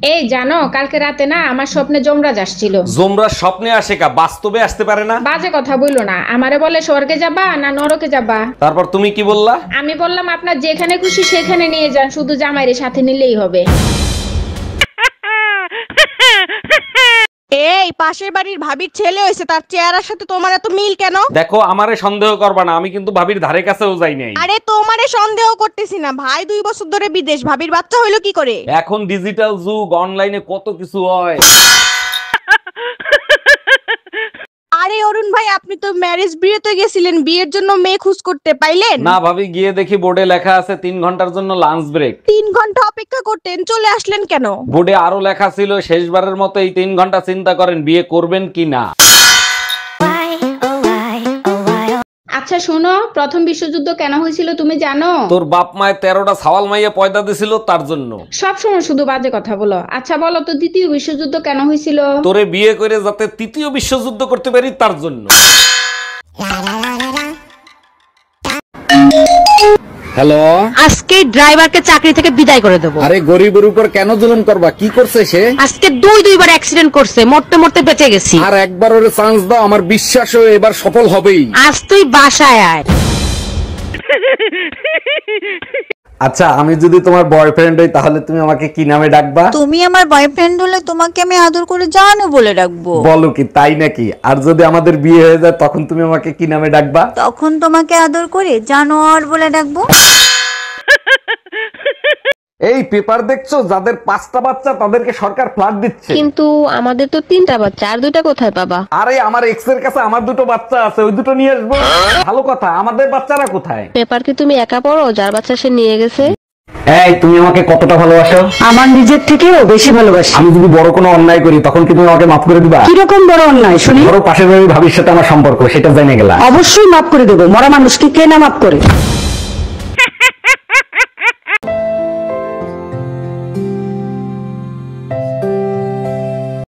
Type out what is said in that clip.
এই জানো কালকে রাতে না আমার স্বপ্নে যমরাজ আসছিল। যমরাজ স্বপ্নে আসে কা, বাস্তবে আসতে পারে না? বাজে কথা বললো না, আমারে বলে স্বর্গে যাবা না নরকে যাবা। তারপর তুমি কি বললা? আমি বললাম আপনার যেখানে খুশি সেখানে নিয়ে যান, শুধু জামাইরে সাথে নিলেই হবে। এই পাশের বাড়ির ভাবির ছেলে হয়েছে, তার চেহারার সাথে তোমার এত মিল কেন? দেখো আমারে সন্দেহ করবা না, আমি কিন্তু ভাবির ধারে কাছেও যাই নাই। আরে তোমারে সন্দেহ করতেছি না, ভাই 2 বছর ধরে বিদেশ, ভাবির বাচ্চা হইলো কি করে? এখন ডিজিটাল যুগ, অনলাইনে কত কিছু হয়। আরে অরুণ ভাই, আপনি তো ম্যারেজ বিয়েতে গেছিলেন, বিয়ের জন্য মেয়ে খোঁজ করতে পাইলেন? না ভাবি, গিয়ে দেখি বোর্ডে লেখা আছে 3 ঘন্টার জন্য লাঞ্চ ব্রেক। 3 ঘন্টা অপেক্ষা করতেন, চলে আসলেন কেন? বোর্ডে আরো লেখা ছিল শেষবারের মতো এই 3 ঘন্টা চিন্তা করেন বিয়ে করবেন কি না। আচ্ছা শোনো, প্রথম বিশ্বযুদ্ধ কেন হয়েছিল তুমি জানো? তোর বাপ মায়ের 13টা ছাওয়াল মাইয়া পয়দা দিছিল তার জন্য। সব সময় শুধু বাজে কথা বলো। আচ্ছা বলো তো, দ্বিতীয় বিশ্বযুদ্ধ কেন হয়েছিল? তোরে বিয়ে করে যাতে তৃতীয় বিশ্বযুদ্ধ করতে পারি তার জন্য। হ্যালো, আজকে ড্রাইভারকে চাকরি থেকে বিদায় করে দেবো। আরে গরিবের উপর কেন জুলুম করবা? কি করছে সে? আজকে দুইবার অ্যাক্সিডেন্ট করছে, মরতে মরতে বেঁচে গেছি। আর একবার ওরে চান্স দাও, আমার বিশ্বাস ও এবার সফল হবেই। আজ তুই বাসায় আয়। আচ্ছা, আমি যদি তোমার বয়ফ্রেন্ড হই তাহলে তুমি আমাকে কি নামে ডাকবা? তুমি আমার বয়ফ্রেন্ড হলে তোমাকে আমি আদর করে জানো বলে ডাকবো। বলো কি, তাই নাকি? আর যদি আমাদের বিয়ে হয়ে যায় তখন তুমি আমাকে কি নামে ডাকবা? তখন তোমাকে আদর করে জানোয়ার বলে ডাকবো। এই পেপার দেখছো, যাদের 5টা বাচ্চা তাদেরকে সরকার ফ্ল্যাট দিচ্ছে। কিন্তু আমাদের তো 3টা বাচ্চা, আর 2টা কোথায় পাবা? আরে আমার এক্স এর কাছে আমার 2টো বাচ্চা আছে, ওই 2টো নিয়ে আসবো। ভালো কথা, আমাদের বাচ্চারা কোথায়? পেপার কি তুমি একা পড়ো? যার বাচ্চা সে নিয়ে গেছে। এই তুমি আমাকে কতটা ভালোবাসো? আমার নিজের থেকেও বেশি ভালোবাসি। আমি যদি বড় কোনো অন্যায় করি তখন কি তুমি আমাকে মাফ করে দিবা? কিরকম বড় অন্যায় শুনি? ধরো পাশের বাড়ির ভাবির সাথে আমার সম্পর্ক, সেটা জেনে গেলা। অবশ্যই মাফ করে দেবো, মরা মানুষকে কে না মাফ করে।